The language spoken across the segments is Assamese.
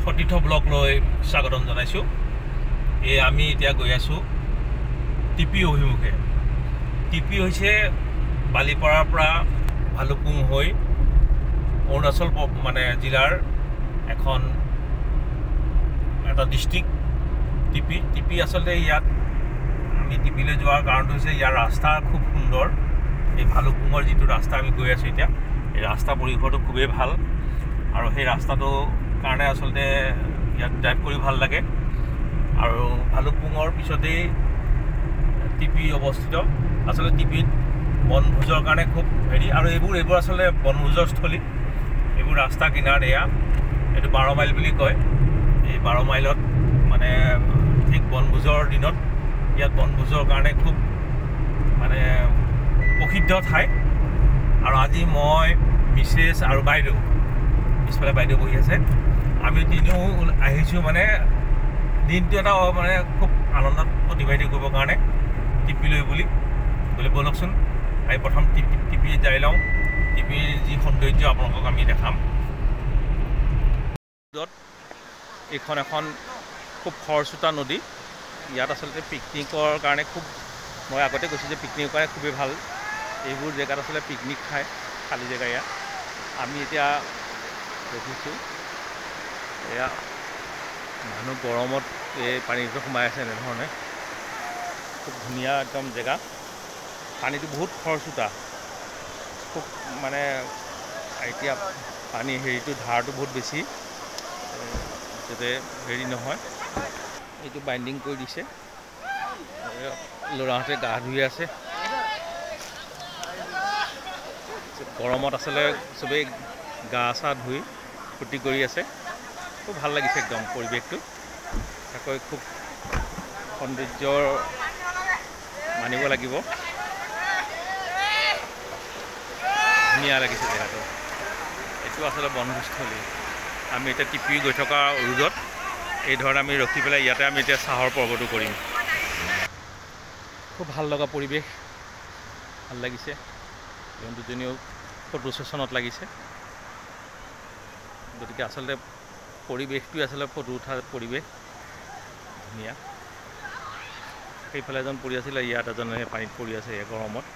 সতীৰ্থ ব্লগ লৈ স্বাগতম জনাইছোঁ। আমি এতিয়া গৈ আছোঁ টিপি অভিমুখে। টিপি হৈছে বালিপাৰাৰ পৰা ভালুকপুং হৈ অৰুণাচল মানে জিলাৰ এটা ডিষ্ট্ৰিক্ট টিপি আচলতে ইয়াত আমি টিপিলৈ যোৱাৰ কাৰণটো হৈছে ইয়াৰ ৰাস্তা খুব সুন্দৰ। এই ভালুকপুঙৰ যিটো ৰাস্তা আমি গৈ আছোঁ এতিয়া, এই ৰাস্তা পৰিসৰটো খুবেই ভাল আৰু সেই ৰাস্তাটো কাৰণে আচলতে ইয়াত ড্ৰাইভ কৰি ভাল লাগে। আৰু ভালুকপুঙৰ পিছতেই টিপি অৱস্থিত। আচলতে টিপিত বনভোজৰ কাৰণে খুব আৰু এইবোৰ আচলতে বনভোজৰ স্থলী। এইবোৰ ৰাস্তা কিনাৰত এইটো 12 মাইল বুলি কয়। এই 12 মাইলত মানে ঠিক বনভোজৰ দিনত ইয়াত বনভোজৰ কাৰণে খুব প্ৰসিদ্ধ ঠাই। আৰু আজি মই মিছেছ আৰু বাইদেউ, পিছফালে বাইদেউ বহি আছে, আমি তিনিও আহিছোঁ দিনটো এটা খুব আনন্দত অতিবাহিত কৰিবৰ কাৰণে টিপিলৈ বুলি ব'লকচোন আমি প্ৰথম টিপি যাই লওঁ। টিপিৰ যি সৌন্দৰ্য আপোনালোকক আমি দেখাম। এইখন এখন খুব খৰচোতা নদী। ইয়াত আচলতে পিকনিকৰ কাৰণে মই আগতে কৈছোঁ যে পিকনিকৰ কাৰণে খুবেই ভাল। এইবোৰ জেগাত আচলতে পিকনিক খায়, খালী জেগা ইয়াত। আমি এতিয়া দেখিছোঁ এয়া মানুহ গৰমত এই পানীটো সোমাই আছে এনেধৰণে। খুব ধুনীয়া একদম জেগা। পানীটো বহুত খৰচোতা, খুব এতিয়া পানী ধাৰটো বহুত বেছি, যাতে নহয়। এইটো বাইণ্ডিং কৰি দিছে, ল'ৰাহঁতে গা ধুই আছে। গৰমত আচলতে চবেই গা চা ধুই ফূৰ্তি কৰি আছে। খুব ভাল লাগিছে একদম পৰিৱেশটো। তাকৈ খুব সৌন্দৰ্য মানিব লাগিব। ধুনীয়া লাগিছে জেগাটো। এইটো আচলতে বনভোজস্থলী। আমি এতিয়া টিপি গৈ থকা ৰোডত এই ধৰণে আমি ৰখি পেলাই ইয়াতে আমি এতিয়া চাহৰ পৰ্বটো কৰিম। খুব ভাল লগা পৰিৱেশ, ভাল লাগিছে। ইহঁত দুজনীও ফটো ছেশ্যনত লাগিছে। গতিকে আচলতে পৰিৱেশটোৱে আচলতে ফটো উঠা পৰিৱেশ ধুনীয়া। সেইফালে এজন পৰি আছিলে, ইয়াত এজনে পানীত পৰি আছে এই গৰমত।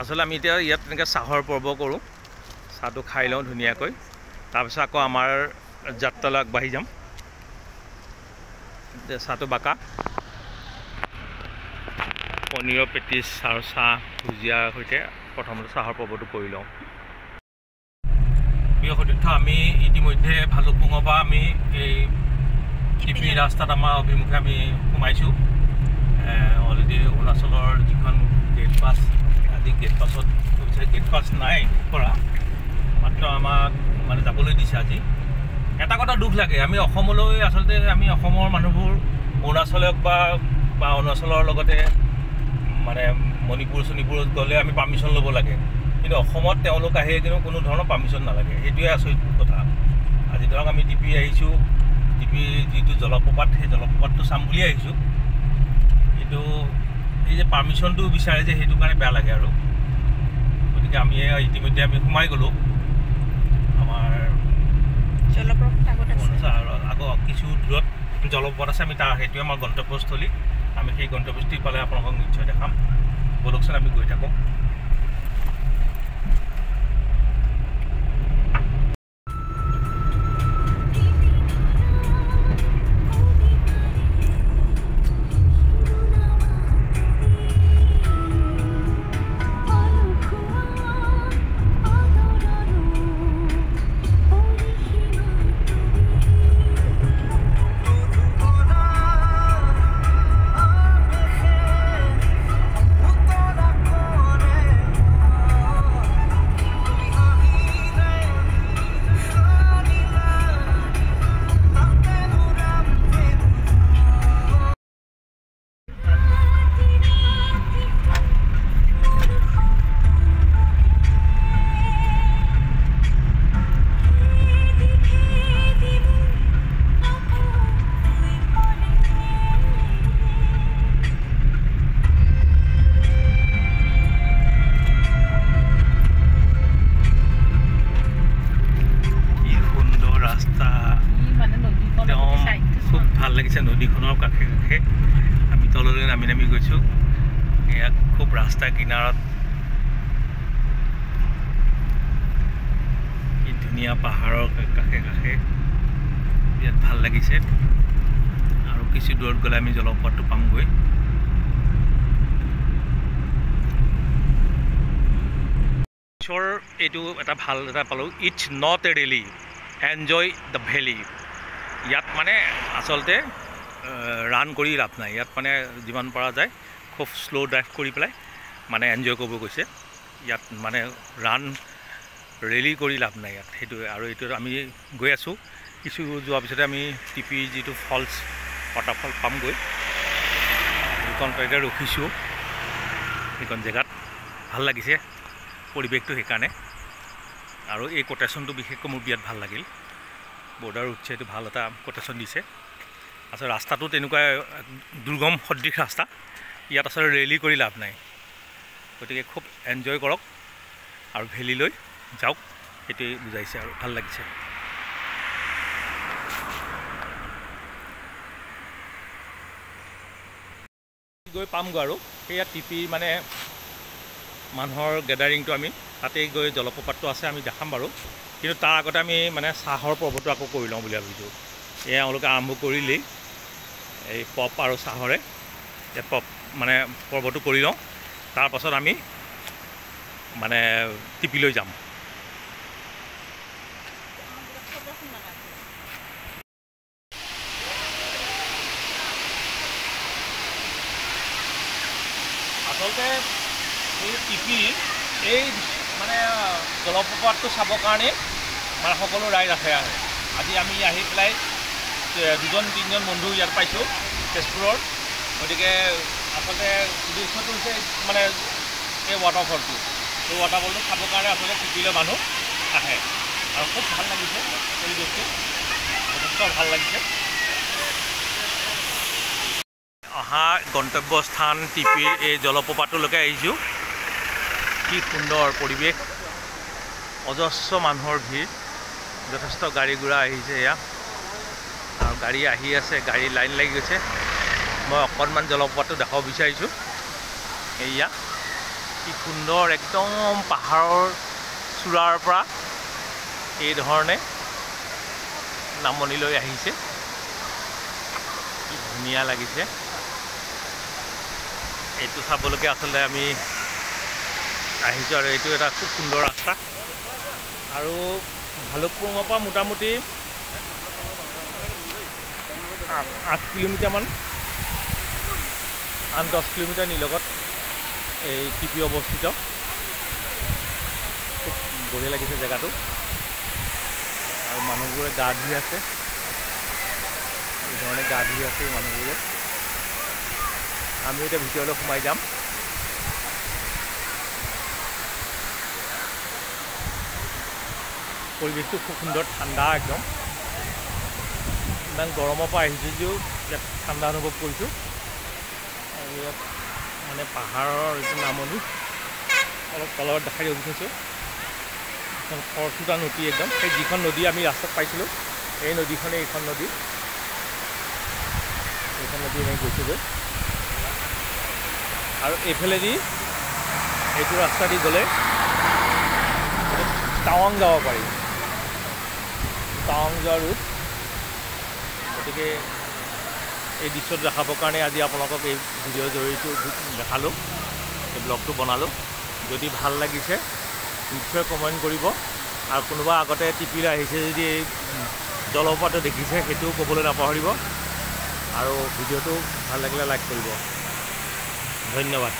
আচলতে আমি এতিয়া ইয়াত তেনেকৈ চাহৰ পৰ্ব কৰোঁ। চাহটো খাই লওঁ ধুনীয়াকৈ, তাৰপিছত আকৌ আমাৰ যাত্ৰালৈ আগবাঢ়ি যাম। চাহটো বাকা, পনীৰৰ পেটিছ আৰু চাহ ভুজিয়াৰ সৈতে প্ৰথমতে চাহৰ পৰ্বটো কৰি লওঁ। প্ৰিয় সতীৰ্থ, আমি ইতিমধ্যে ভালুকপুঙৰ পৰা আমি এই টিপি ৰাস্তাত আমাৰ অভিমুখে আমি সোমাইছোঁ। অলৰেডি অৰুণাচলৰ যিখন গেট পাছ, আজি গেট পাছত গেট পাছ নাই কৰা, মাত্ৰ আমাক যাবলৈ দিছে আজি। এটা কথা দুখ লাগে, আমি অসমলৈ আচলতে আমি অসমৰ মানুহবোৰ অৰুণাচলক বা অৰুণাচলৰ লগতে মণিপুৰ চণিপুৰত গ'লে আমি পাৰ্মিশ্যন ল'ব লাগে, কিন্তু অসমত তেওঁলোক আহে কিন্তু কোনো ধৰণৰ পাৰ্মিশ্যন নালাগে। সেইটোৱে আচৰিত কথা। আজি ধৰক আমি টিপি আহিছোঁ, টিপিৰ যিটো জলপ্ৰপাত, সেই জলপ্ৰপাতটো চাম বুলি আহিছোঁ, কিন্তু এই যে পাৰ্মিশ্যনটো বিচাৰে যে সেইটো কাৰণে বেয়া লাগে আৰু। গতিকে আমি ইতিমধ্যে আমি সোমাই গ'লোঁ। আমাৰ আগৰ কিছু দূৰত জলপ্ৰপাত আছে, আমি সেইটোৱে আমাৰ গন্তব্যস্থলী। আমি সেই গন্তব্যস্থলী পালে আপোনালোকক নিশ্চয় দেখাম। ব'লকচোন আমি গৈ থাকোঁ। নামি নামি গৈছোঁ। এয়া খুব ৰাস্তা কিনাৰত কি ধুনীয়া পাহাৰৰ কাষে কাষে, ইয়াত ভাল লাগিছে। আৰু কিছু দূৰত গ'লে আমি জলপ্ৰপাতটো পামগৈ। এইটো এটা ভাল এটা পালোঁ, it's not a rally, enjoy the valley. ইয়াত মানে আচলতে ৰান কৰি লাভ নাই, ইয়াত মানে যিমান পৰা যায় খুব শ্ল' ড্ৰাইভ কৰি পেলাই মানে এনজয় কৰিব গৈছে। ইয়াত মানে ৰান ৰেলি কৰি লাভ নাই ইয়াত, সেইটোৱে। আৰু এইটো আমি গৈ আছোঁ, কিছু যোৱাৰ পিছতে আমি টিপি যিটো ফলছ ৱাটাৰফল পামগৈ। সেইখন ঠাইতে ৰখিছোঁ, সেইখন জেগাত ভাল লাগিছে পৰিৱেশটো সেইকাৰণে। আৰু এই কোটেশ্যনটো বিশেষকৈ মোৰ বিৰাট ভাল লাগিল। বৰ্ডাৰ উৎসাহটো ভাল এটা কোটেশ্যন দিছে। আচলতে ৰাস্তাটো তেনেকুৱা দুৰ্গম সদৃশ ৰাস্তা, ইয়াত আচলতে ৰেলি কৰি লাভ নাই। গতিকে খুব এনজয় কৰক আৰু ভেলীলৈ যাওক, সেইটোৱে বুজাইছে আৰু ভাল লাগিছে। গৈ পামগৈ আৰু সেয়া টিপি মানে মানুহৰ গেডাৰিংটো আমি তাতেই গৈ জলপ্ৰপাতটো আছে আমি দেখাম বাৰু। কিন্তু তাৰ আগতে আমি মানে চাহৰ পৰ্বটো আকৌ কৰি লওঁ বুলি ভাবিছোঁ। এয়া এওঁলোকে আৰম্ভ কৰিলেই এই পপ আৰু চাহৰে পপ মানে পৰ্বটো কৰি লওঁ, তাৰপাছত আমি মানে টিপিলৈ যাম। আচলতে এই টিপি এই মানে জলপ্ৰপাতটো চাবৰ কাৰণে মানে সকলো ৰাইজ আছে। আৰু আজি আমি আহি পেলাই 2-3জন বন্ধু ইয়াত পাইছোঁ তেজপুৰৰ। গতিকে আচলতে উদ্দেশ্যটো হৈছে মানে এই ৱাটাৰফলটো, এই ৱাটাৰফলটো চাবৰ কাৰণে আচলতে টিপিলৈ মানুহ আহে। আৰু খুব ভাল লাগিছে পৰিৱেশটো, যথেষ্ট ভাল লাগিছে। অহা গন্তব্যস্থান টিপিৰ এই জলপ্ৰপাতলৈকে আহিছোঁ। কি সুন্দৰ পৰিৱেশ, অজস্ৰ মানুহৰ ভিৰ, যথেষ্ট গাড়ী ঘোঁৰা আহিছে এয়া। আৰু গাড়ী আহি আছে, গাড়ী লাইন লাগি গৈছে। মই অকণমান জলপ্ৰপাতটো দেখাব বিচাৰিছোঁ। এয়া কি সুন্দৰ, একদম পাহাৰৰ চূড়াৰ পৰা এই ধৰণে নামনিলৈ আহিছে, কি ধুনীয়া লাগিছে। এইটো চাবলৈকে আচলতে আমি আহিছোঁ আৰু এইটো এটা খুব সুন্দৰ ৰাস্তা। আৰু ভালুকপুঙৰ পৰা মোটামুটি 8 কিলোমিটাৰমান, 8-10 কিলোমিটাৰ নিলগত এই টিপি অৱস্থিত। খুব বঢ়িয়া লাগিছে জেগাটো। আৰু মানুহবোৰে গা ধুই আছে, এই ধৰণে গা ধুই আছে মানুহবোৰে। আমি এতিয়া ভিতৰলৈ সোমাই যাম। পৰিৱেশটো খুব সুন্দৰ, ঠাণ্ডা একদম। ইমান গৰমৰ পৰা আহিছোঁ যদিও ইয়াত ঠাণ্ডা অনুভৱ কৰিছোঁ। আৰু ইয়াত মানে পাহাৰৰ যিটো নামনি অলপ তলত দেখাই ৰখি থৈছোঁ। এখন খৰচুটা নদী একদম, সেই যিখন নদী আমি ৰাস্তাত পাইছিলোঁ এই নদীখনেই এইখন নদী। এইখন নদী আমি গৈছোঁগৈ। আৰু এইফালেদি এইটো ৰাস্তা দি গ'লে টাৱাং যাব পাৰি, টাৱাং যোৱা ৰুট। গতিকে এই দৃশ্যটো দেখাবৰ কাৰণে আজি আপোনালোকক এই ভিডিঅ'ৰ জৰিয়তে দেখালোঁ, এই ব্লগটো বনালোঁ। যদি ভাল লাগিছে নিশ্চয় কমেণ্ট কৰিব। আৰু কোনোবা আগতে টিপিলৈ আহিছে যদি এই জলপ্ৰপাতটো দেখিছে সেইটোও ক'বলৈ নাপাহৰিব। আৰু ভিডিঅ'টো ভাল লাগিলে লাইক কৰিব। ধন্যবাদ।